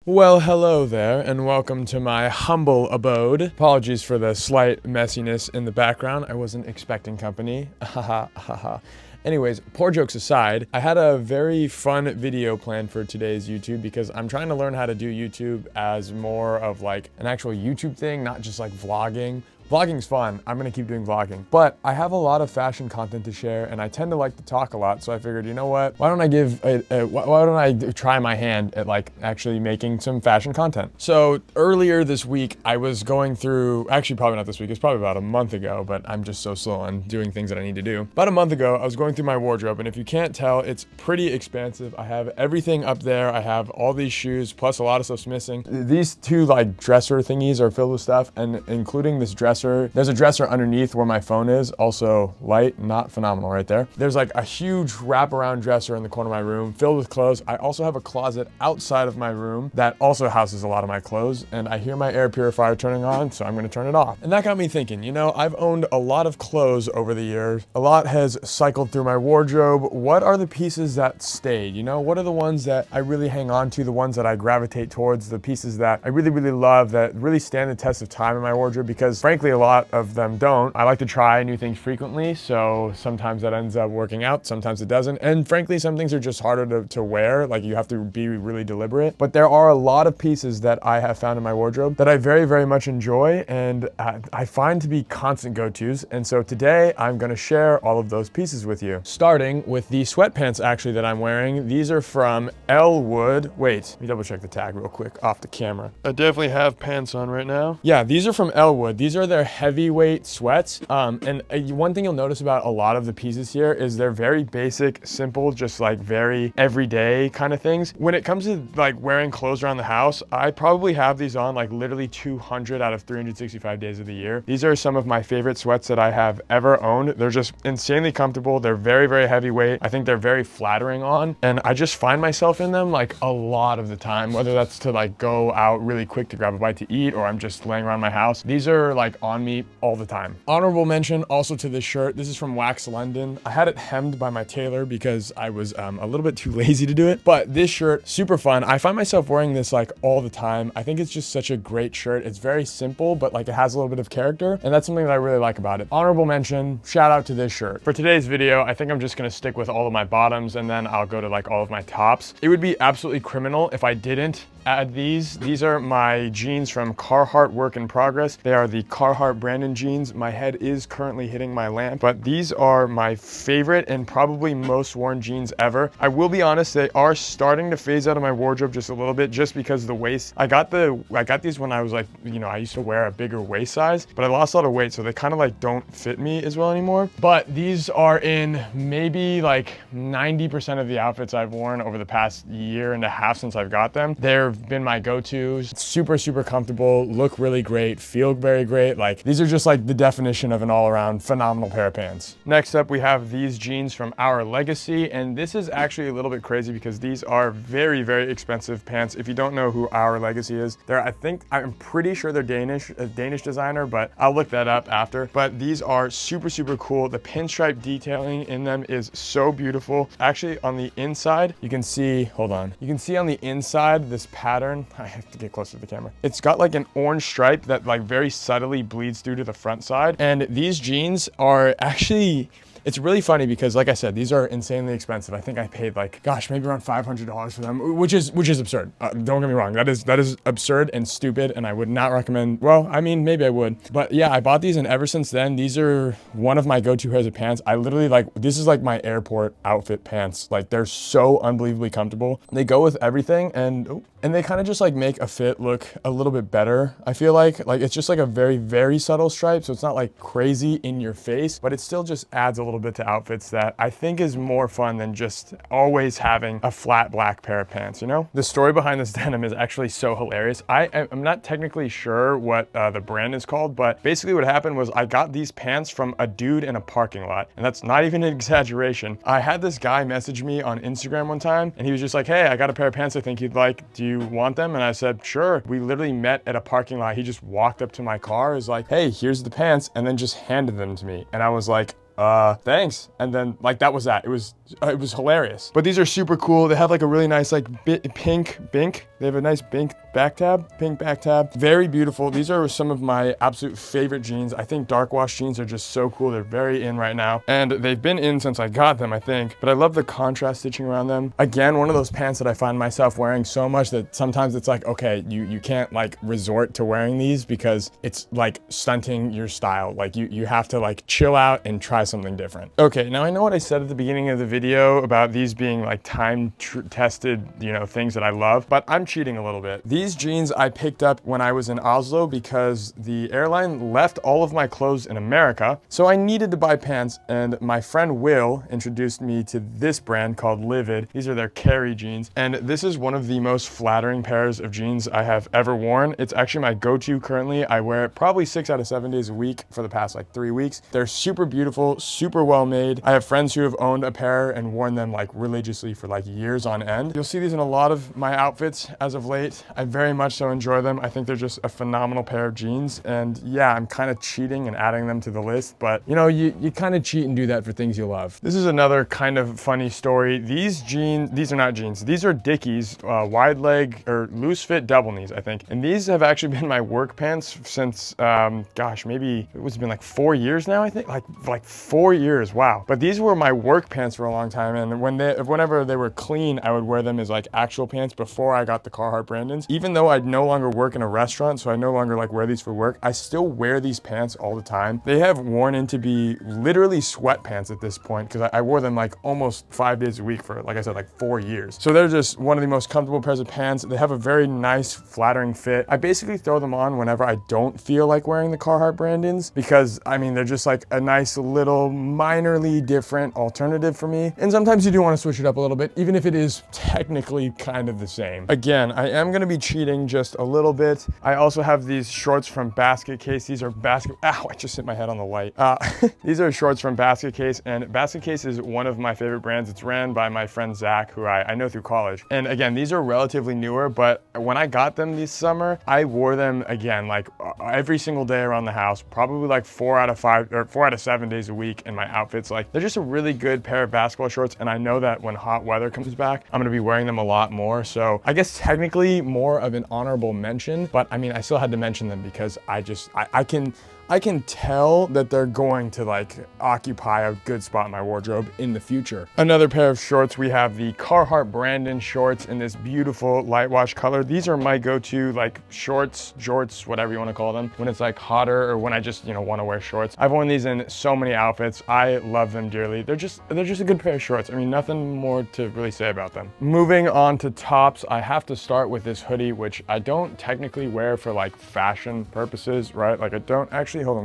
Well, hello there, and welcome to my humble abode. Apologies for the slight messiness in the background. I wasn't expecting company. Haha, haha. Anyways, poor jokes aside, I had a very fun video planned for today's YouTube because I'm trying to learn how to do YouTube as more of like an actual YouTube thing, not just like vlogging. Vlogging's fun. I'm gonna keep doing vlogging, but I have a lot of fashion content to share and I tend to like to talk a lot. So I figured, you know what? Why don't I try my hand at like actually making some fashion content? So earlier this week, I was going through, actually probably not this week, it's probably about a month ago, but I'm just so slow on doing things that I need to do. About a month ago, I was going through my wardrobe, and if you can't tell, it's pretty expansive. I have everything up there. I have all these shoes, plus a lot of stuff's missing. These two like dresser thingies are filled with stuff, and including this dresser. There's a dresser underneath where my phone is, also light, not phenomenal right there. There's like a huge wraparound dresser in the corner of my room filled with clothes. I also have a closet outside of my room that also houses a lot of my clothes, and I hear my air purifier turning on, so I'm gonna turn it off. And that got me thinking, you know, I've owned a lot of clothes over the years. A lot has cycled through my wardrobe. What are the pieces that stayed? You know, what are the ones that I really hang on to, the ones that I gravitate towards, the pieces that I really, really love, that really stand the test of time in my wardrobe? Because frankly, a lot of them don't. I like to try new things frequently, so sometimes that ends up working out, sometimes it doesn't. And frankly, some things are just harder to wear, like you have to be really deliberate. But there are a lot of pieces that I have found in my wardrobe that I very, very much enjoy and I find to be constant go-tos. And so today I'm gonna share all of those pieces with you. Starting with the sweatpants actually that I'm wearing. These are from Elwood. Wait, let me double check the tag real quick off the camera. I definitely have pants on right now. Yeah, these are from Elwood. These are their heavyweight sweats. One thing you'll notice about a lot of the pieces here is they're very basic, simple, just like very everyday kind of things. When it comes to like wearing clothes around the house, I probably have these on like literally 200 out of 365 days of the year. These are some of my favorite sweats that I have ever owned. They're just insanely comfortable. They're very, very heavyweight. I think they're very flattering on, and I just find myself in them like a lot of the time, whether that's to like go out really quick to grab a bite to eat or I'm just laying around my house. These are like on me all the time. Honorable mention also to this shirt. This is from Wax London. I had it hemmed by my tailor because I was a little bit too lazy to do it, but this shirt, super fun. I find myself wearing this like all the time. I think it's just such a great shirt. It's very simple, but like it has a little bit of character, and that's something that I really like about it. Honorable mention, shout out to this shirt. For today's video, I think I'm just gonna stick with all of my bottoms and then I'll go to like all of my tops. It would be absolutely criminal if I didn't add these. These are my jeans from Carhartt Work in Progress. They are the Carhartt Brandon jeans. My head is currently hitting my lamp, but these are my favorite and probably most worn jeans ever. I will be honest, they are starting to phase out of my wardrobe just a little bit, just because the waist. I got these when I was like, you know, I used to wear a bigger waist size, but I lost a lot of weight, so they kind of like don't fit me as well anymore. But these are in maybe like 90% of the outfits I've worn over the past year and a half since I've got them. They've been my go-tos. Super, super comfortable, look really great, feel very great. Like these are just like the definition of an all-around phenomenal pair of pants. Next up, we have these jeans from Our Legacy, and this is actually a little bit crazy because these are very, very expensive pants. If you don't know who Our Legacy is, I'm pretty sure they're Danish, a Danish designer, but I'll look that up after. But these are super, super cool. The pinstripe detailing in them is so beautiful. Actually, on the inside, you can see, hold on. You can see on the inside this pattern. I have to get closer to the camera. It's got like an orange stripe that like very subtly bleeds through to the front side. And these jeans are actually, it's really funny because like I said, these are insanely expensive. I think I paid like, gosh, maybe around $500 for them, which is absurd. Don't get me wrong. That is absurd and stupid. And I would not recommend, well, I mean, maybe I would, but yeah, I bought these, and ever since then, these are one of my go-to pairs of pants. I literally like, this is like my airport outfit pants. Like they're so unbelievably comfortable. They go with everything, and they kind of just like make a fit look a little bit better. I feel like it's just like a very, very subtle stripe. So it's not like crazy in your face, but it still just adds a little bit to outfits that I think is more fun than just always having a flat black pair of pants, you know? The story behind this denim is actually so hilarious. I'm not technically sure what the brand is called, but basically what happened was I got these pants from a dude in a parking lot, and that's not even an exaggeration. I had this guy message me on Instagram one time, and he was just like, hey, I got a pair of pants I think you'd like. Do you want them? And I said, sure. We literally met at a parking lot. He just walked up to my car, is like, hey, here's the pants, and then just handed them to me. And I was like, thanks. And then like that was that. It was hilarious. But these are super cool. They have like a really nice like pink bink. They have a nice pink back tab. Very beautiful. These are some of my absolute favorite jeans. I think dark wash jeans are just so cool. They're very in right now. And they've been in since I got them, I think. But I love the contrast stitching around them. Again, one of those pants that I find myself wearing so much that sometimes it's like, okay, you can't like resort to wearing these because it's like stunting your style. Like you have to like chill out and try something different. Okay, now I know what I said at the beginning of the video about these being like time tested, you know, things that I love, but I'm cheating a little bit. These jeans I picked up when I was in Oslo because the airline left all of my clothes in America, so I needed to buy pants, and my friend Will introduced me to this brand called Livid. These are their Carry jeans, and this is one of the most flattering pairs of jeans I have ever worn. It's actually my go-to currently. I wear it probably 6 out of 7 days a week for the past like 3 weeks. They're super beautiful, super well made. I have friends who have owned a pair and worn them like religiously for like years on end. You'll see these in a lot of my outfits as of late. I very much so enjoy them. I think they're just a phenomenal pair of jeans, and yeah, I'm kind of cheating and adding them to the list, but you know, you kind of cheat and do that for things you love. This is another kind of funny story. These are not jeans. These are Dickies, wide leg or loose fit double knees, I think. And these have actually been my work pants since, gosh, maybe it's been like 4 years now, I think, like 4 years, wow. But these were my work pants for a long time, and whenever they were clean, I would wear them as like actual pants before I got the Carhartt Brandons. Even though I no longer work in a restaurant, so I no longer like wear these for work, I still wear these pants all the time. They have worn into be literally sweatpants at this point because I wore them like almost 5 days a week for, like I said, like 4 years. So they're just one of the most comfortable pairs of pants. They have a very nice, flattering fit. I basically throw them on whenever I don't feel like wearing the Carhartt Brandons because, I mean, they're just like a nice little minorly different alternative for me. And sometimes you do want to switch it up a little bit, even if it is technically kind of the same. Again, I am going to be cheating just a little bit. I also have these shorts from Basket Case. These are ow, I just hit my head on the light. These are shorts from Basket Case, and Basket Case is one of my favorite brands. It's ran by my friend Zach, who I know through college. And again, these are relatively newer, but when I got them this summer, I wore them again, like every single day around the house, probably like 4 out of 7 days a week in my outfits. Like, they're just a really good pair of basketball shorts, and I know that when hot weather comes back, I'm gonna be wearing them a lot more. So I guess technically more of an honorable mention, but I mean, I still had to mention them because I can tell that they're going to like occupy a good spot in my wardrobe in the future. Another pair of shorts, we have the Carhartt Brandon shorts in this beautiful light wash color. These are my go-to like shorts, jorts, whatever you want to call them, when it's like hotter or when I just, you know, want to wear shorts. I've worn these in so many outfits. I love them dearly. They're just a good pair of shorts. I mean, nothing more to really say about them. Moving on to tops, I have to start with this hoodie, which I don't technically wear for like fashion purposes, right? Like I don't actually, hold on,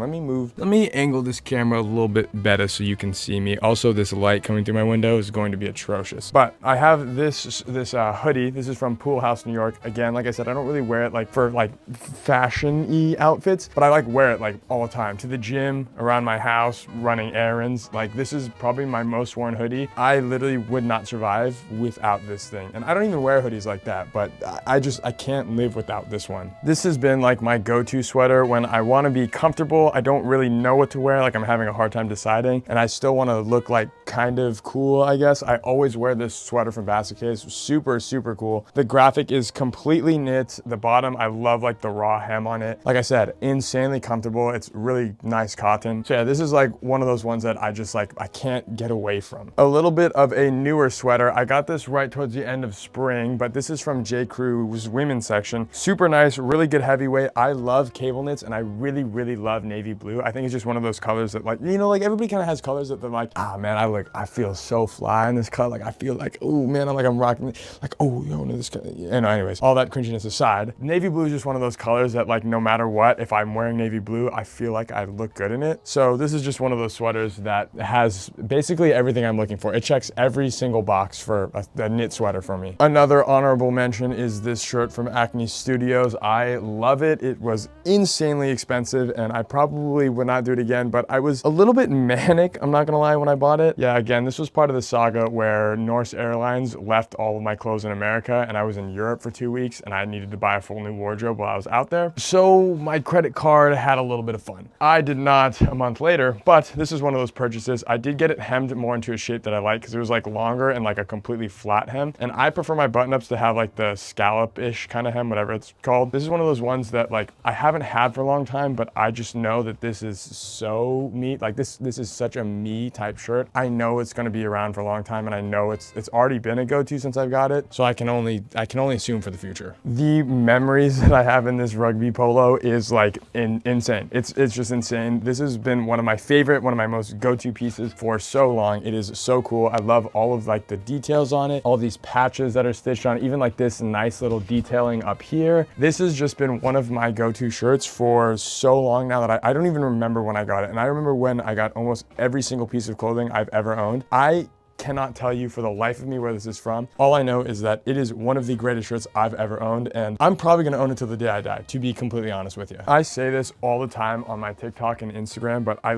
let me angle this camera a little bit better so you can see me. Also, this light coming through my window is going to be atrocious. But I have this hoodie. This is from Pool House, New York. Again, like I said, I don't really wear it like for like fashion-y outfits, but I like wear it like all the time. To the gym, around my house, running errands. Like, this is probably my most worn hoodie. I literally would not survive without this thing. And I don't even wear hoodies like that, but I can't live without this one. This has been like my go-to sweater when I want to be comfortable. I don't really know what to wear. Like, I'm having a hard time deciding, and I still want to look like kind of cool, I guess. I always wear this sweater from Basket Case. Super, super cool. The graphic is completely knit. The bottom, I love like the raw hem on it. Like I said, insanely comfortable. It's really nice cotton. So yeah, this is like one of those ones that I just like, I can't get away from. A little bit of a newer sweater. I got this right towards the end of spring, but this is from J. Crew's women's section. Super nice, really good heavyweight. I love cable knits, and I really, really love navy blue. I think it's just one of those colors that, like, you know, like everybody kind of has colors that they're like, ah, man, I feel so fly in this color. Like, I feel like, oh man, I'm rocking, like, oh, yo, no, this color. You know, anyways, all that cringiness aside, navy blue is just one of those colors that, like, no matter what, if I'm wearing navy blue, I feel like I look good in it. So this is just one of those sweaters that has basically everything I'm looking for. It checks every single box for a knit sweater for me. Another honorable mention is this shirt from Acne Studios. I love it. It was insanely expensive, and I probably would not do it again, but I was a little bit manic, I'm not gonna lie, when I bought it. Yeah, again, this was part of the saga where Norse Airlines left all of my clothes in America and I was in Europe for 2 weeks and I needed to buy a full new wardrobe while I was out there. So my credit card had a little bit of fun. I did not a month later, but this is one of those purchases. I did get it hemmed more into a shape that I like because it was like longer and like a completely flat hem. And I prefer my button-ups to have like the scallop-ish kind of hem, whatever it's called. This is one of those ones that like I haven't had for a long time, but I just know that this is so me. Like this is such a me type shirt. I know it's going to be around for a long time, and I know it's already been a go-to since I've got it. So I can only assume for the future. The memories that I have in this rugby polo is like insane. It's just insane. This has been one of my favorite, one of my most go-to pieces for so long. It is so cool. I love all of like the details on it, all these patches that are stitched on, even like this nice little detailing up here. This has just been one of my go-to shirts for so long now that I don't even remember when I got it. And I remember when I got almost every single piece of clothing I've ever owned. I cannot tell you for the life of me where this is from. All I know is that it is one of the greatest shirts I've ever owned, and I'm probably gonna own it till the day I die, to be completely honest with you. I say this all the time on my TikTok and Instagram, but I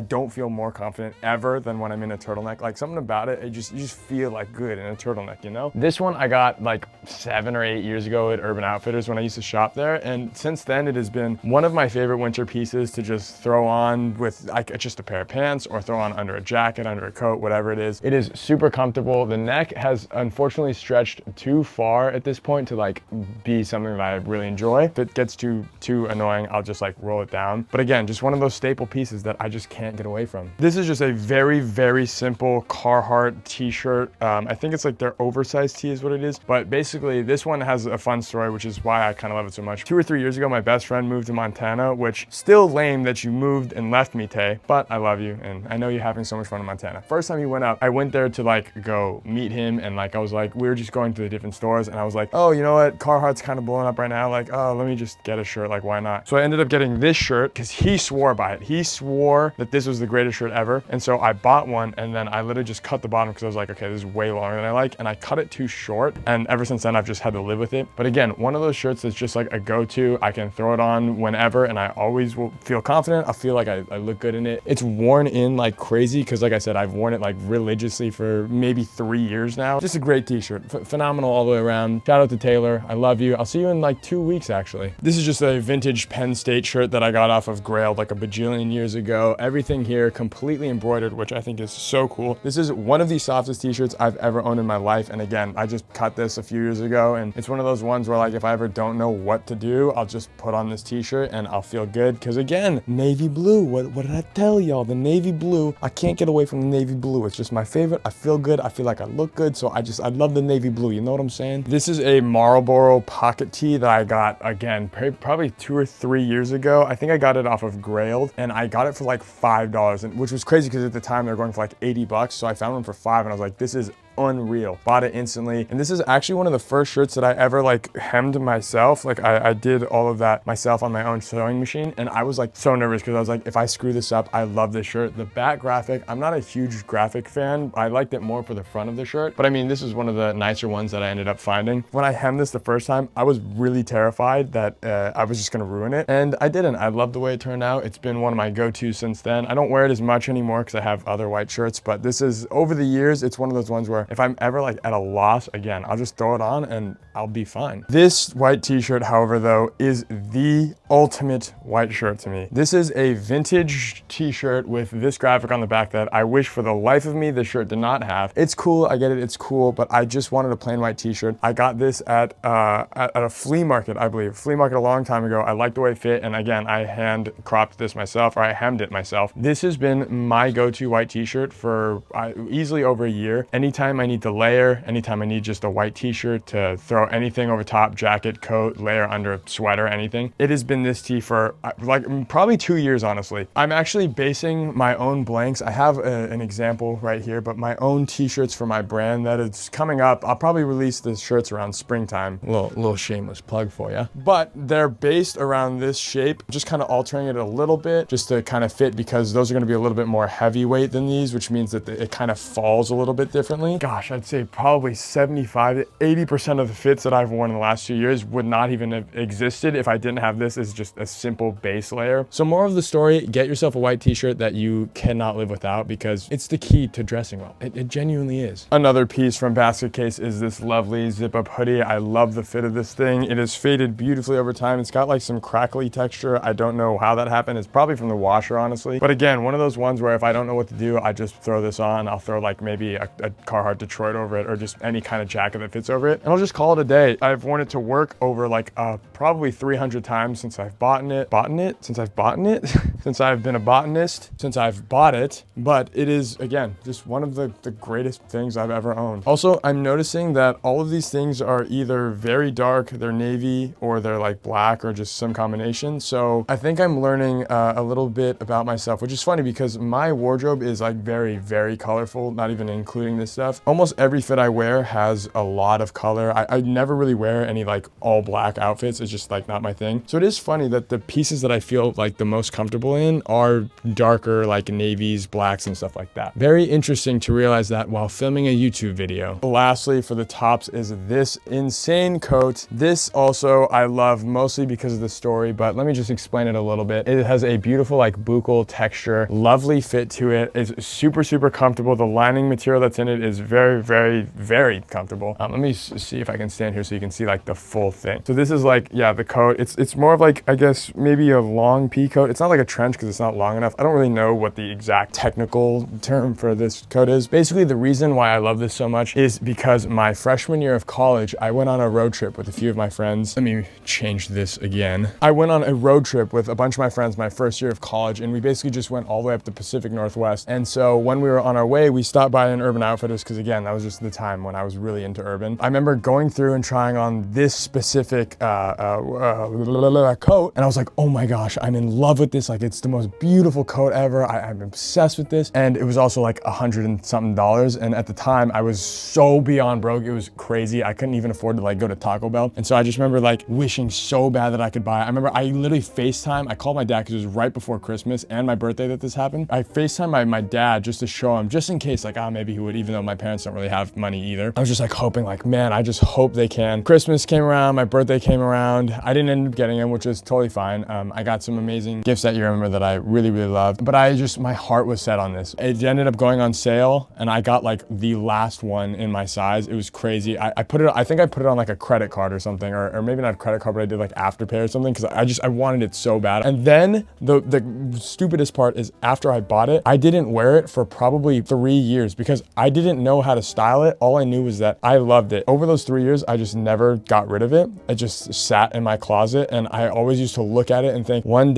don't feel more confident ever than when I'm in a turtleneck. Like something about it, you just feel like good in a turtleneck, you know? This one I got like 7 or 8 years ago at Urban Outfitters when I used to shop there, and since then it has been one of my favorite winter pieces to just throw on with like just a pair of pants or throw on under a jacket, under a coat, whatever it is. It is super comfortable. The neck has unfortunately stretched too far at this point to like be something that I really enjoy. If it gets too annoying, I'll just like roll it down. But again, just one of those staple pieces that I just can't get away from. This is just a very, very simple Carhartt t-shirt. I think it's like their oversized tee is what it is. But basically this one has a fun story, which is why I kind of love it so much. 2 or 3 years ago, my best friend moved to Montana, which still lame that you moved and left me, Tay, but I love you. And I know you're having so much fun in Montana. First time he went up, I went there to like go meet him, and like I was like, we were just going to the different stores, and I was like, oh, you know what, Carhartt's kind of blowing up right now, like, oh, let me just get a shirt, like why not? So I ended up getting this shirt because he swore by it. He swore that this was the greatest shirt ever, and so I bought one, and then I literally just cut the bottom because I was like, okay, this is way longer than I like, and I cut it too short, and ever since then I've just had to live with it. But again, one of those shirts that's just like a go-to. I can throw it on whenever, and I always will feel confident. I feel like I look good in it. It's worn in like crazy because like I said, I've worn it like religiously for maybe 3 years now. Just a great t-shirt, phenomenal all the way around. Shout out to Taylor, I love you. I'll see you in like 2 weeks actually. This is just a vintage Penn State shirt that I got off of Grailed like a bajillion years ago. Everything here completely embroidered, which I think is so cool. This is one of the softest t-shirts I've ever owned in my life, and again, I just cut this a few years ago, and it's one of those ones where like if I ever don't know what to do, I'll just put on this t-shirt and I'll feel good, because again, navy blue. What did I tell y'all? The navy blue, I can't get away from the navy blue. It's just my favorite. I feel good, I feel like I look good, so I love the navy blue, you know what I'm saying? This is a Marlboro pocket tee that I got, again, probably 2 or 3 years ago. I think I got it off of Grailed, and I got it for like $5, and which was crazy because at the time they were going for like 80 bucks, so I found one for $5, and I was like, this is unreal. Bought it instantly, and this is actually one of the first shirts that I ever like hemmed myself. Like I did all of that myself on my own sewing machine, and I was like so nervous because I was like, if I screw this up, I love this shirt. The back graphic, I'm not a huge graphic fan. I liked it more for the front of the shirt, but I mean, this is one of the nicer ones that I ended up finding. When I hemmed this the first time, I was really terrified that I was just gonna ruin it, and I didn't. I love the way it turned out. It's been one of my go-tos since then. I don't wear it as much anymore because I have other white shirts, but this is, over the years, it's one of those ones where if I'm ever like at a loss, again, I'll just throw it on and I'll be fine. This white t-shirt, however, though, is the ultimate white shirt to me. This is a vintage t-shirt with this graphic on the back that I wish for the life of me this shirt did not have. It's cool, I get it, it's cool, but I just wanted a plain white t-shirt. I got this at a flea market, I believe. Flea market a long time ago. I liked the way it fit, and again, I hand cropped this myself, or I hemmed it myself. This has been my go-to white t-shirt for easily over a year. Anytime I need to layer, anytime I need just a white t-shirt to throw anything over top, jacket, coat, layer under a sweater, anything, it has been this tee for like probably 2 years, honestly. I'm actually basing my own blanks. I have an example right here, but my own t-shirts for my brand that is coming up. I'll probably release the shirts around springtime. Little shameless plug for you. But they're based around this shape, just kind of altering it a little bit just to kind of fit, because those are going to be a little bit more heavyweight than these, which means that it kind of falls a little bit differently. gosh, I'd say probably 75 to 80% of the fits that I've worn in the last 2 years would not even have existed if I didn't have this as just a simple base layer. So more of the story, get yourself a white t-shirt that you cannot live without because it's the key to dressing well. It genuinely is. Another piece from Basket Case is this lovely zip up hoodie. I love the fit of this thing. It has faded beautifully over time. It's got like some crackly texture. I don't know how that happened. It's probably from the washer, honestly. But again, one of those ones where if I don't know what to do, I just throw this on. I'll throw like maybe a Carhartt Detroit over it or just any kind of jacket that fits over it. And I'll just call it a day. I've worn it to work over like probably 300 times since I've bought it. Since I've been a botanist, since I've bought it. But it is, again, just one of the greatest things I've ever owned. Also, I'm noticing that all of these things are either very dark, they're navy, or they're like black or just some combination. So I think I'm learning a little bit about myself, which is funny because my wardrobe is like very, very colorful, not even including this stuff. Almost every fit I wear has a lot of color. I never really wear any like all black outfits. It's just like not my thing. So it is funny that the pieces that I feel like the most comfortable in are darker, like navies, blacks, and stuff like that. Very interesting to realize that while filming a YouTube video. Lastly, for the tops is this insane coat. This also I love mostly because of the story, but let me just explain it a little bit. It has a beautiful like buccal texture, lovely fit to it. It's super, super comfortable. The lining material that's in it is very, very, very comfortable. Let me see if I can stand here so you can see like the full thing. So this is like, yeah, the coat. It's more of like, I guess maybe a long pea coat. It's not like a trench because it's not long enough. I don't really know what the exact technical term for this coat is. Basically, the reason why I love this so much is because my freshman year of college, I went on a road trip with a few of my friends. Let me change this again. I went on a road trip with a bunch of my friends my first year of college, and we basically just went all the way up the Pacific Northwest. And so when we were on our way, we stopped by an Urban Outfitters because again, that was just the time when I was really into urban. I remember going through and trying on this specific coat, and I was like, oh my gosh, I'm in love with this. Like, it's the most beautiful coat ever. I'm obsessed with this. And it was also like $100 and something. And at the time, I was so beyond broke. It was crazy. I couldn't even afford to like go to Taco Bell. And so I just remember like wishing so bad that I could buy it. I remember I literally FaceTime. I called my dad because it was right before Christmas and my birthday that this happened. I FaceTime my dad just to show him, just in case, like, maybe he would, even though my parents don't really have money either. I was just like hoping, like, man, I just hope they can. Christmas came around, my birthday came around. I didn't end up getting him, which is totally fine. I got some amazing gifts that year, I remember, that I really, really loved. But my heart was set on this. It ended up going on sale and I got like the last one in my size. It was crazy. I think I put it on like a credit card or something, or maybe not a credit card, but I did like Afterpay or something because I wanted it so bad. And then the stupidest part is after I bought it, I didn't wear it for probably 3 years because I didn't know how to style it. All I knew was that I loved it. Over those 3 years, I just never got rid of it. It just sat in my closet and I always used to look at it and think, one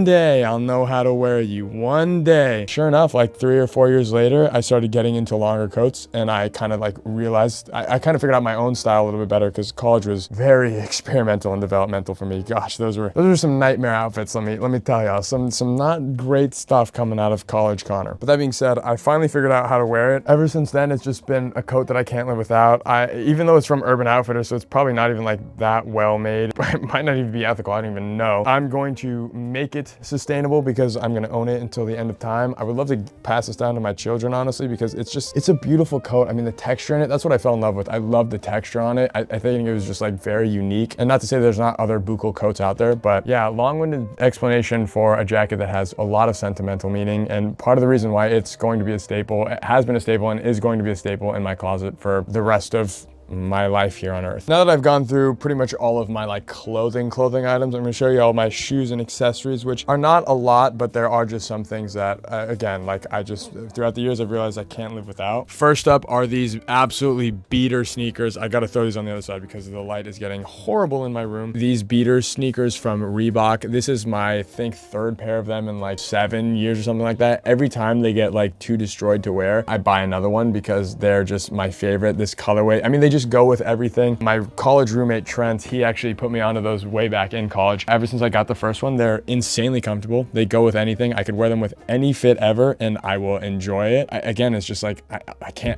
day I'll know how to wear you. One day. Sure enough, like 3 or 4 years later, I started getting into longer coats and I kind of like realized, I kind of figured out my own style a little bit better because college was very experimental and developmental for me. Gosh, those were some nightmare outfits. Let me tell y'all, some not great stuff coming out of college, Connor. But that being said, I finally figured out how to wear it. Ever since then, it's just been a coat that I can't live without. Even though it's from Urban Outfitters, so it's probably not even like that well made. It might not even be ethical. I don't even know. I'm going to make it sustainable because I'm going to own it until the end of time. I would love to pass this down to my children, honestly, because it's a beautiful coat. I mean, the texture in it, that's what I fell in love with. I love the texture on it. I think it was just like very unique. And not to say there's not other buccal coats out there, but yeah, long-winded explanation for a jacket that has a lot of sentimental meaning. And part of the reason why it's going to be a staple, it has been a staple and is going to be a staple in my closet for the rest of my life here on earth. Now that I've gone through pretty much all of my like clothing items, I'm gonna show you all my shoes and accessories, which are not a lot, but there are just some things that, again, like throughout the years, I've realized I can't live without. First up are these absolutely beater sneakers. I gotta throw these on the other side because the light is getting horrible in my room. These beater sneakers from Reebok. This is my, I think, 3rd pair of them in like 7 years or something like that. Every time they get like too destroyed to wear, I buy another one because they're just my favorite. This colorway, I mean, they just just go with everything. My college roommate, Trent, he actually put me onto those way back in college. Ever since I got the first one, they're insanely comfortable. They go with anything. I could wear them with any fit ever and I will enjoy it. Again, it's just like,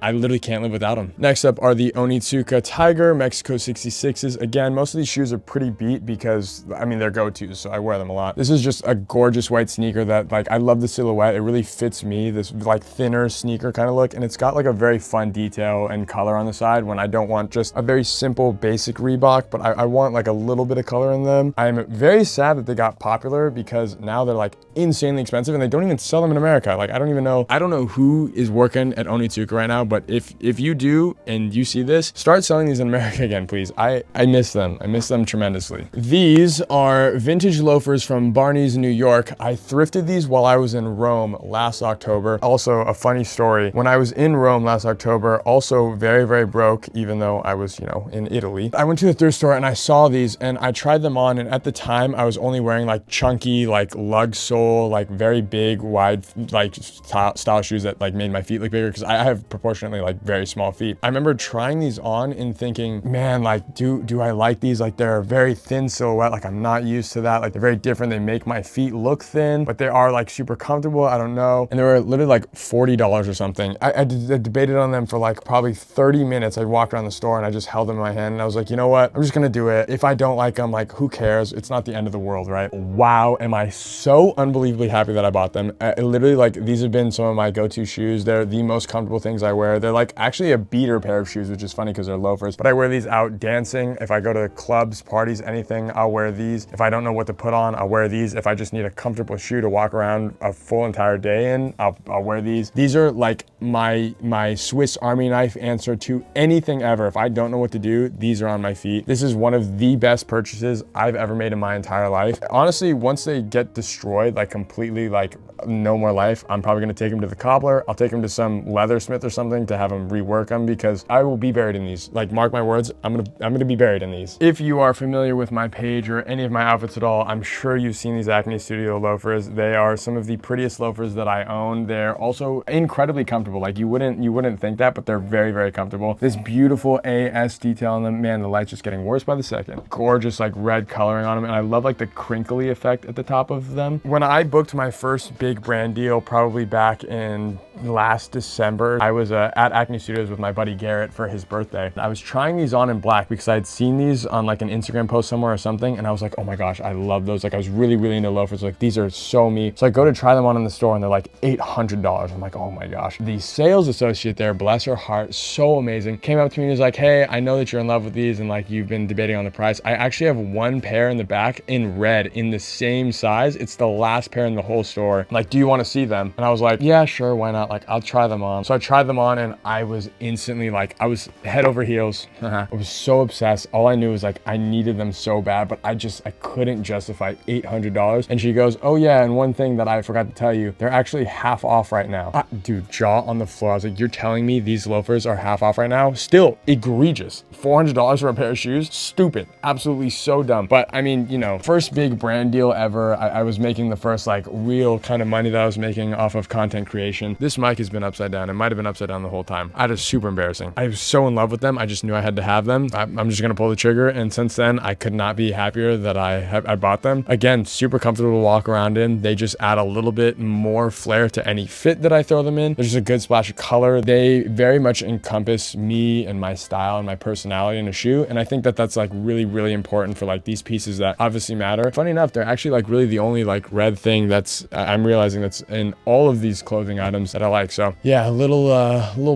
I literally can't live without them. Next up are the Onitsuka Tiger Mexico 66s. Again, most of these shoes are pretty beat because, I mean, they're go-tos, so I wear them a lot. This is just a gorgeous white sneaker that, like, I love the silhouette. It really fits me, this like thinner sneaker kind of look, and it's got like a very fun detail and color on the side when I don't want just a very simple basic Reebok, but I want like a little bit of color in them. I'm very sad that they got popular because now they're like insanely expensive and they don't even sell them in America. Like, I don't know who is working at Onitsuka right now, but if you do and you see this, start selling these in America again, please. I miss them. I miss them tremendously. These are vintage loafers from Barney's, New York. I thrifted these while I was in Rome last October. Also, a funny story. When I was in Rome last October, also very, very broke, even though I was, you know, in Italy, I went to the thrift store and I saw these and I tried them on, and at the time I was only wearing like chunky, like lug sole, like very big, wide, like style shoes that like made my feet look bigger because I have proportionately like very small feet. I remember trying these on and thinking, man, like do I like these? Like, they're a very thin silhouette. Like, I'm not used to that. Like, they're very different. They make my feet look thin, but they are like super comfortable. I don't know. And they were literally like $40 or something. I debated on them for like probably 30 minutes. I walked around the store and I just held them in my hand and I was like, you know what? I'm just gonna do it. If I don't like them, like, who cares? It's not the end of the world, right? Wow, am I so unbelievably happy that I bought them. Literally, like, these have been some of my go-to shoes. They're the most comfortable things I wear. They're like actually a beater pair of shoes, which is funny because they're loafers, but I wear these out dancing. If I go to clubs, parties, anything, I'll wear these. If I don't know what to put on, I'll wear these. If I just need a comfortable shoe to walk around a full entire day in, I'll wear these. These are like my Swiss Army knife answer to anything ever. If I don't know what to do, these are on my feet. This is one of the best purchases I've ever made in my entire life. Honestly, once they get destroyed, like completely, like no more life, I'm probably gonna take them to the cobbler. I'll take them to some leathersmith or something to have them rework them because I will be buried in these. Like, mark my words, I'm gonna be buried in these. If you are familiar with my page or any of my outfits at all, I'm sure you've seen these Acne Studio loafers. They are some of the prettiest loafers that I own. They're also incredibly comfortable. Like, you wouldn't think that, but they're very, very comfortable. This beautiful AS detail on them, man, the light's just getting worse by the second. Gorgeous, like, red coloring on them, and I love like the crinkly effect at the top of them. When I booked my first big brand deal, probably back in last December, I was at Acne Studios with my buddy Garrett for his birthday. I was trying these on in black because I had seen these on like an Instagram post somewhere or something, and I was like, oh my gosh, I love those. Like, I was really, really into loafers. Like, these are so me. So I go to try them on in the store and they're like $800. I'm like, oh my gosh. The sales associate there, bless her heart, so amazing, came up to me and was like, hey, I know that you're in love with these and like you've been debating on the price. I actually have one pair in the back in red in the same size. It's the last pair in the whole store. Like, do you want to see them? And I was like, yeah, sure, why not? Like, I'll try them on. So I tried them on and I was instantly like, I was head over heels. I was so obsessed. All I knew was like, I needed them so bad, but I couldn't justify $800. And she goes, oh yeah, and one thing that I forgot to tell you, they're actually half off right now. Dude, jaw on the floor. I was like, you're telling me these loafers are half off right now? Still egregious. $400 for a pair of shoes? Stupid. Absolutely so dumb. But I mean, you know, first big brand deal ever. I was making the first like real kind of money that I was making off of content creation. This mic has been upside down. It might have been upside down the whole time. That is super embarrassing. I was so in love with them. I just knew I had to have them. I'm just gonna pull the trigger. And since then, I could not be happier that I bought them. Again, super comfortable to walk around in. They just add a little bit more flair to any fit that I throw them in. There's just a good splash of color. They very much encompass me and my style and my personality in a shoe. And I think that that's like really, really important for like these pieces that obviously matter. Funny enough, they're actually like really the only like red thing that's I'm realizing that's in all of these clothing items that I like. So yeah, a little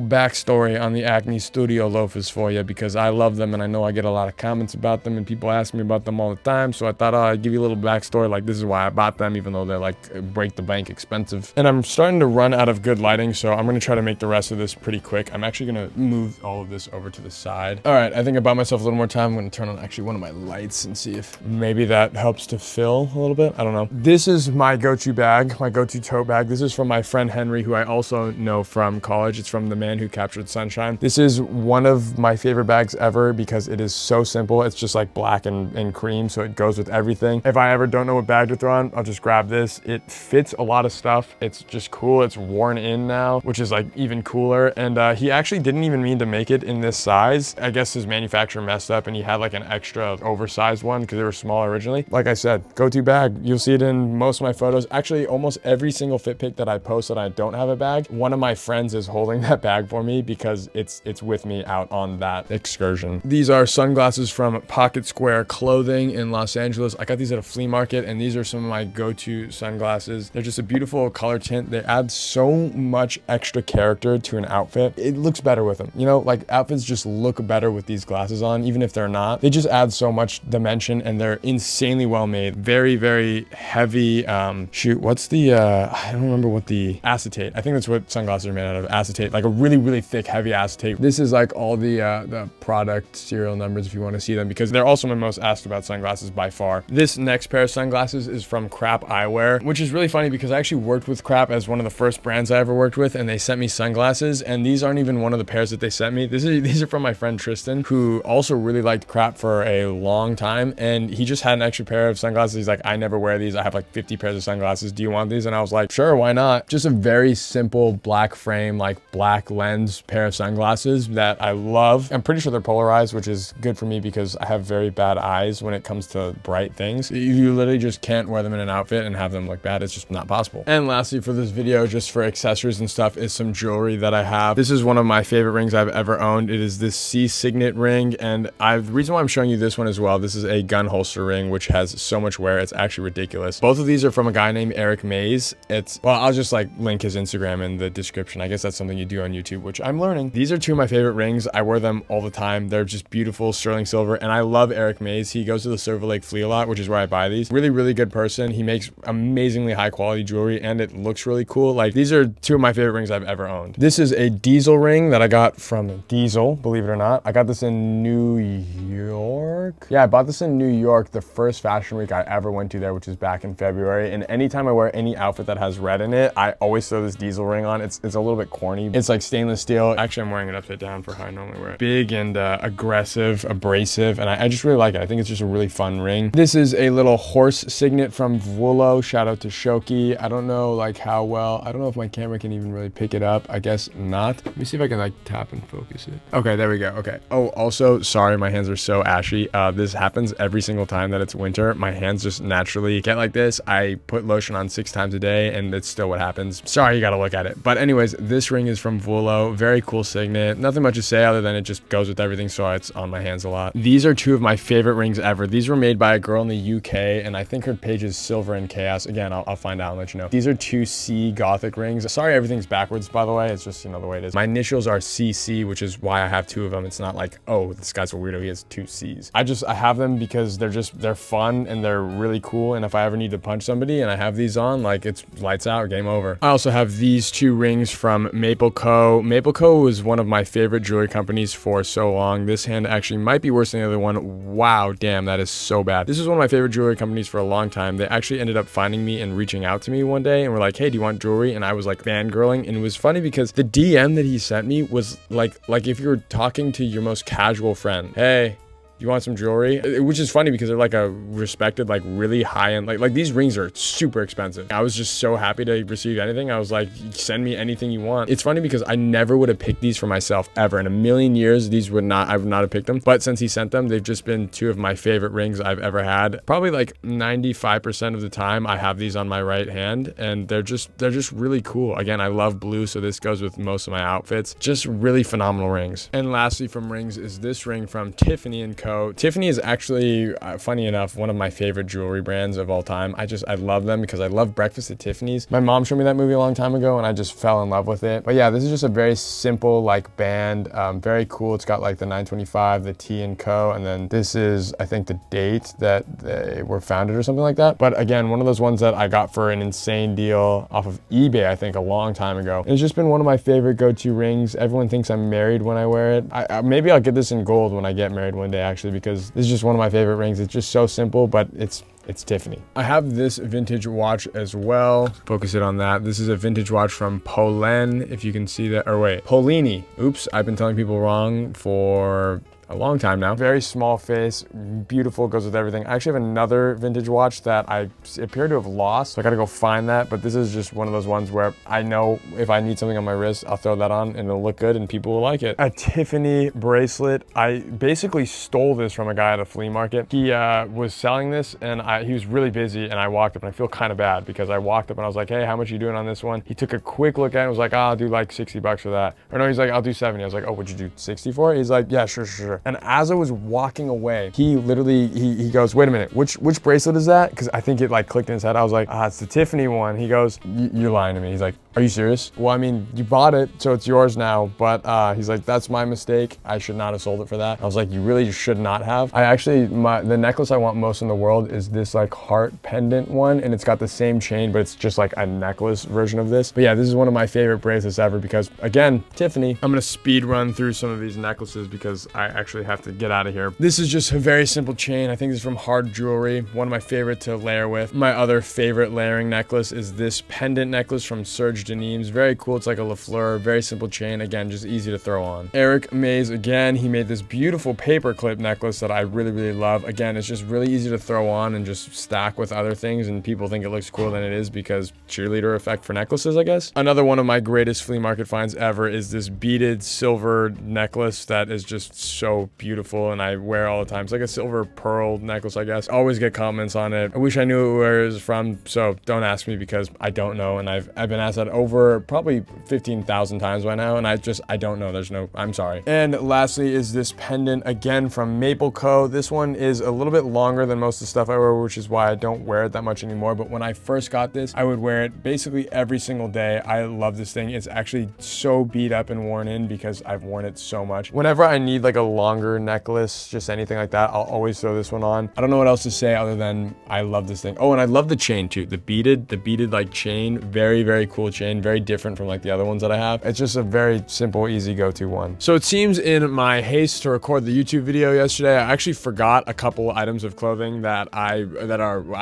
backstory on the Acne Studio loafers for you, because I love them and I know I get a lot of comments about them and people ask me about them all the time. So I thought I'd give you a little backstory. Like, this is why I bought them, even though they're like break the bank expensive. And I'm starting to run out of good lighting, so I'm gonna try to make the rest of this pretty quick. I'm actually gonna move all of this over to the side. All right, I think I bought myself a little more time. I'm gonna turn on actually one of my lights and see if maybe that helps to fill a little bit. I don't know. This is my go-to bag, my go-to tote bag. This is from my friend Henry, who I also know from college. It's from The Man Who Captured Sunshine. This is one of my favorite bags ever because it is so simple. It's just like black and cream, so it goes with everything. If I ever don't know what bag to throw on, I'll just grab this. It fits a lot of stuff. It's just cool. It's worn in now, which is like even cooler. And he actually didn't even mean to make it in this size. I guess his manufacturer messed up and he had like an extra oversized one because they were small originally. Like I said, go-to bag. You'll see it in most of my photos. Actually, almost every single fit pic that I post that I don't have a bag, one of my friends is holding that bag for me because it's with me out on that excursion. These are sunglasses from Pocket Square Clothing in Los Angeles. I got these at a flea market and these are some of my go-to sunglasses. They're just a beautiful color tint. They add so much extra character to an outfit. It looks better with them. You know, like outfits just look better with these glasses on, even if they're not. They just add so much dimension and they're insanely well made. Very, very heavy. Shoot, what's the, I don't remember what the acetate. I think that's what sunglasses are made out of, acetate, like a really, really thick, heavy acetate. This is like all the product serial numbers if you want to see them, because they're also my most asked about sunglasses by far. This next pair of sunglasses is from Crap Eyewear, which is really funny because I actually worked with Crap as one of the first brands I ever worked with, and they sent me sunglasses, and these aren't even one of the pairs that they sent me. These are from my friend Tristan, who also really liked Crap for a long time, and he just had an extra pair of sunglasses. He's like, I never wear these. I have like 50 pairs of sunglasses. Do you want these? And I was like, sure, why not? Just a very simple black frame, like black lens pair of sunglasses that I love. I'm pretty sure they're polarized, which is good for me because I have very bad eyes when it comes to bright things. You literally just can't wear them in an outfit and have them look bad. It's just not possible. And lastly, for this video, just for accessories and stuff, is some jewelry that I have. This is one of my favorite rings I've ever owned. It is this C Signet ring, and the reason why I'm showing you this one as well, this is a gun holster ring, which has so much wear. It's actually ridiculous. Both of these are from a guy named Eric Mays. Well, I'll just like link his Instagram in the description. I guess that's something you do on YouTube, which I'm learning. These are two of my favorite rings. I wear them all the time. They're just beautiful, sterling silver, and I love Eric Mays. He goes to the Silver Lake Flea a lot, which is where I buy these. Really, really good person. He makes amazingly high quality jewelry, and it looks really cool. Like, these are two of my favorite rings I've ever owned. This is a Diesel ring that I got from Diesel, believe it or not. I got this in New York. Yeah, I bought this in New York the first fashion week I ever went to there, which is back in February. And anytime I wear any outfit that has red in it, I always throw this Diesel ring on. It's a little bit corny. It's like stainless steel. Actually, I'm wearing it upside down for how I normally wear it. Big and aggressive, abrasive, and I just really like it. I think it's just a really fun ring. This is a little horse signet from Vuolo. Shout out to Shoki. I don't know like how well, I don't know if my camera can even really pick it up. I guess not. Let me see if I can like tap and focus it. Okay, there we go. Okay. Oh, also, sorry, my hands are so ashy. This happens every single time that it's winter. My hands just naturally get like this. I put lotion on 6 times a day and it's still what happens. Sorry, you gotta look at it. But anyways, this ring is from Vuolo. Very cool signet. Nothing much to say other than it just goes with everything, so it's on my hands a lot. These are two of my favorite rings ever. These were made by a girl in the UK, and I think her page is Silver and Chaos. Again, I'll find out and let you know. These are two C Gothic rings. Sorry, everything's backwards, by the way. It's just, you know, the way it is. My initials are CC, which is why I have 2 of them. It's not like, oh, this guy's a weirdo, he has 2 C's. I have them because they're fun and they're really cool, and if I ever need to punch somebody and I have these on, like, it's lights out, game over. I also have these 2 rings from Maple Co. Maple Co was one of my favorite jewelry companies for so long. This hand actually might be worse than the other one. Wow, damn, that is so bad. This is one of my favorite jewelry companies for a long time. They actually ended up finding me and reaching out to me one day and were like, hey, do you want jewelry? And I was like fangirling, and it was funny because the DM that he sent me was like if you were talking to your most casual friend. Hey, you want some jewelry? Which is funny because they're like a respected, like really high-end, like these rings are super expensive. I was just so happy to receive anything. I was like, send me anything you want. It's funny because I never would have picked these for myself ever. In a million years, I would not have picked them. But since he sent them, they've just been 2 of my favorite rings I've ever had. Probably like 95% of the time I have these on my right hand, and they're just really cool. Again, I love blue, so this goes with most of my outfits. Just really phenomenal rings. And lastly from rings is this ring from Tiffany & Co. Tiffany is actually, funny enough, one of my favorite jewelry brands of all time. I love them because I love Breakfast at Tiffany's. My mom showed me that movie a long time ago and I just fell in love with it. But yeah, this is just a very simple like band, very cool. It's got like the 925, the T & Co. And then this is, I think, the date that they were founded or something like that. But again, one of those ones that I got for an insane deal off of eBay, I think a long time ago. And it's just been one of my favorite go-to rings. Everyone thinks I'm married when I wear it. Maybe I'll get this in gold when I get married one day, actually, because this is just one of my favorite rings. It's just so simple, but it's It's Tiffany. I have this vintage watch as well. Focus it on that. This is a vintage watch from Pollen, if you can see that, or wait, Polini. Oops, I've been telling people wrong for a long time now. Very small face, beautiful, goes with everything. I actually have another vintage watch that I appear to have lost, so I gotta go find that, but this is just one of those ones where I know if I need something on my wrist, I'll throw that on and it'll look good and people will like it. A Tiffany bracelet. I basically stole this from a guy at a flea market. He was selling this and he was really busy, and I walked up, and I feel kind of bad because I walked up and I was like, hey, how much are you doing on this one? He took a quick look at it and was like, oh, I'll do like 60 bucks for that. Or no, he's like, I'll do 70. I was like, oh, would you do 60 for it? He's like, yeah, sure. And as I was walking away, he literally, he goes, wait a minute, which bracelet is that? Because I think it like clicked in his head. I was like, it's the Tiffany one. He goes, you're lying to me. He's like, are you serious? Well, I mean, you bought it, so it's yours now. But he's like, that's my mistake. I should not have sold it for that. I was like, you really should not have. I actually, the necklace I want most in the world is this like heart pendant one, and it's got the same chain, but it's just like a necklace version of this. But yeah, this is one of my favorite bracelets ever because, again, Tiffany. I'm gonna speed run through some of these necklaces because I actually have to get out of here. This is just a very simple chain. I think this is from Hard Jewelry, one of my favorite to layer with. My other favorite layering necklace is this pendant necklace from Serge Denims. Very cool. It's like a Lafleur, very simple chain. Again, just easy to throw on. Eric Mays, again, he made this beautiful paper clip necklace that I really love. Again, it's just really easy to throw on and just stack with other things, and people think it looks cooler than it is because cheerleader effect for necklaces, I guess. Another one of my greatest flea market finds ever is this beaded silver necklace that is just so beautiful, and I wear all the time. It's like a silver pearl necklace, I guess. Always get comments on it. I wish I knew where it was from, so don't ask me because I don't know, and I've been asked that over probably 15,000 times by now, and I don't know. I'm sorry. And lastly is this pendant, again from Maple Co. This one is a little bit longer than most of the stuff I wear, which is why I don't wear it that much anymore, but when I first got this, I would wear it basically every single day. I love this thing. It's actually so beat up and worn in because I've worn it so much. Whenever I need like a longer necklace, just anything like that, I'll always throw this one on. I don't know what else to say other than I love this thing. Oh, and I love the chain too. The beaded like chain, very cool chain, very different from like the other ones that I have. It's just a very simple, easy go-to one. So it seems in my haste to record the YouTube video yesterday, I actually forgot a couple items of clothing that I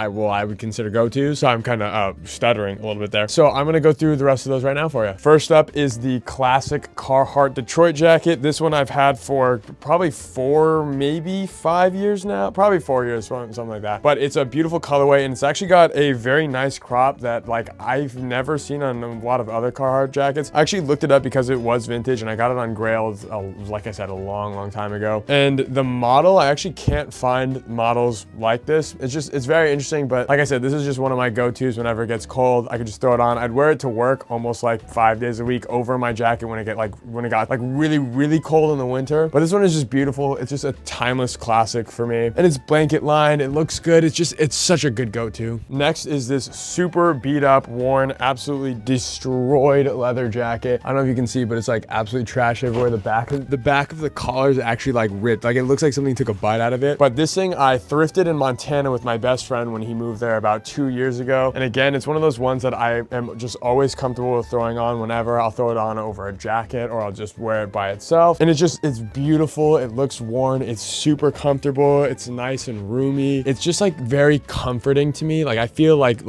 would consider go-to. So I'm kind of stuttering a little bit there. So I'm gonna go through the rest of those right now for you. First up is the classic Carhartt Detroit jacket. This one I've had for probably 4, maybe 5 years now. Probably 4 years, something like that. But it's a beautiful colorway, and it's actually got a very nice crop that like I've never seen on a lot of other Carhartt jackets. I actually looked it up because it was vintage, and I got it on Grailed, like I said, a long time ago. And the model, I actually can't find models like this. It's very interesting, but like I said, this is just one of my go-tos whenever it gets cold. I could just throw it on. I'd wear it to work almost like 5 days a week over my jacket when it got like really cold in the winter. But this one is just beautiful. It's just a timeless classic for me. And it's blanket lined. It looks good. It's such a good go-to. Next is this super beat up, worn, absolutely destroyed leather jacket. I don't know if you can see, but it's like absolutely trash everywhere. The back of the collar is actually like ripped. Like it looks like something took a bite out of it. But this thing I thrifted in Montana with my best friend when he moved there about 2 years ago. And again, it's one of those ones that I am just always comfortable with throwing on whenever. I'll throw it on over a jacket, or I'll just wear it by itself. And it's beautiful. It looks worn. It's super comfortable. It's nice and roomy. It's just like very comforting to me. Like I feel like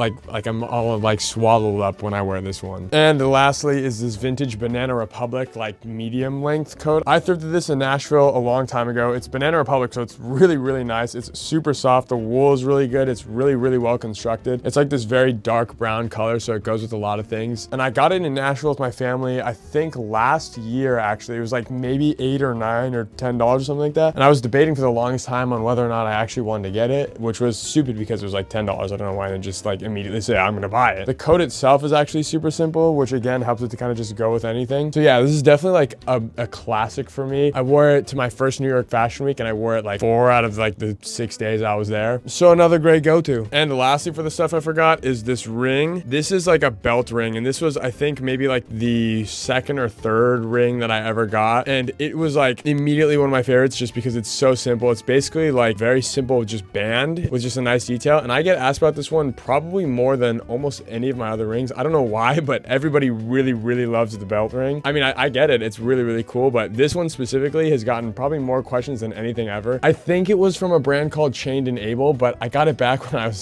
I'm all like swallowed up when I wear this one. And lastly is this vintage Banana Republic like medium length coat. I thrifted this in Nashville a long time ago. It's Banana Republic, so it's really nice. It's super soft. The wool is really good. It's really well constructed. It's like this very dark brown color, so it goes with a lot of things. And I got it in Nashville with my family, I think last year actually. It was like maybe $8 or $9 or $10 or something like that. And I was debating for the longest time on whether or not I actually wanted to get it, which was stupid because it was like $10. I don't know why I didn't just like immediately say I'm gonna buy it. The coat itself is actually super simple, which again helps it to kind of just go with anything. So yeah, this is definitely like a classic for me. I wore it to my first New York Fashion Week, and I wore it like 4 out of like the 6 days I was there. So another great go-to. And lastly, for the stuff I forgot, is this ring. This is like a belt ring, and this was, I think, maybe like the second or third ring that I ever got, and it was like immediately legitimately one of my favorites just because it's so simple. It's basically like very simple, just band with just a nice detail. And I get asked about this one probably more than almost any of my other rings. I don't know why, but everybody really, really loves the belt ring. I mean, I get it. It's really, really cool. But this one specifically has gotten probably more questions than anything ever. I think it was from a brand called Chained and Able, but I got it back when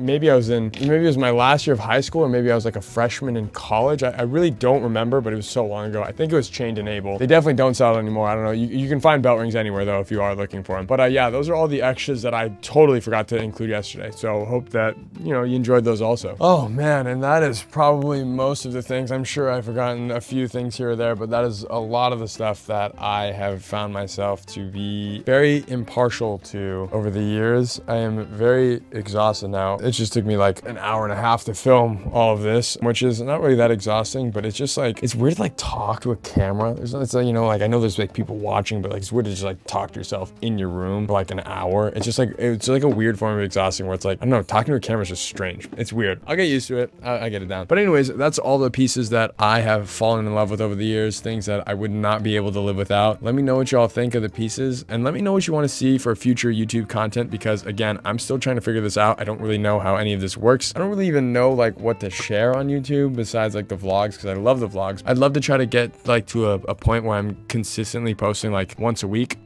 maybe it was my last year of high school, or maybe I was like a freshman in college. I really don't remember, but it was so long ago. I think it was Chained and Able. They definitely don't sell it anymore. I don't know. You can find belt rings anywhere though if you are looking for them. But yeah, those are all the extras that I totally forgot to include yesterday. So hope that, you enjoyed those also. Oh man, and that is probably most of the things. I'm sure I've forgotten a few things here or there, but that is a lot of the stuff that I have found myself to be very impartial to over the years. I am very exhausted now. It just took me like an hour and a half to film all of this, which is not really that exhausting, but it's just like, it's weird to like talk to a camera. It's like, like I know there's like people watching, but like it's weird to just like talk to yourself in your room for like an hour. It's just like, it's like a weird form of exhausting where it's like, I don't know, talking to a camera is just strange. It's weird. I'll get used to it. I get it down. But anyways, that's all the pieces that I have fallen in love with over the years, things that I would not be able to live without. Let me know what y'all think of the pieces, and let me know what you want to see for future YouTube content, because again, I'm still trying to figure this out. I don't really know how any of this works. I don't really even know like what to share on YouTube besides like the vlogs, because I love the vlogs. I'd love to try to get like to a point where I'm consistently posting like once a week.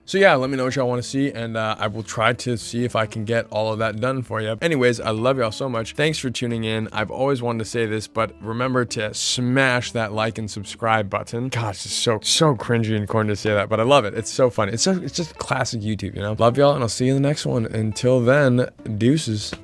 So yeah, let me know what y'all want to see, and I will try to see if I can get all of that done for you. Anyways, I love y'all so much. Thanks for tuning in. I've always wanted to say this, but remember to smash that like and subscribe button. Gosh, it's so cringy and corny to say that, but I love it. It's so funny. It's just classic YouTube, Love y'all, and I'll see you in the next one. Until then, deuces.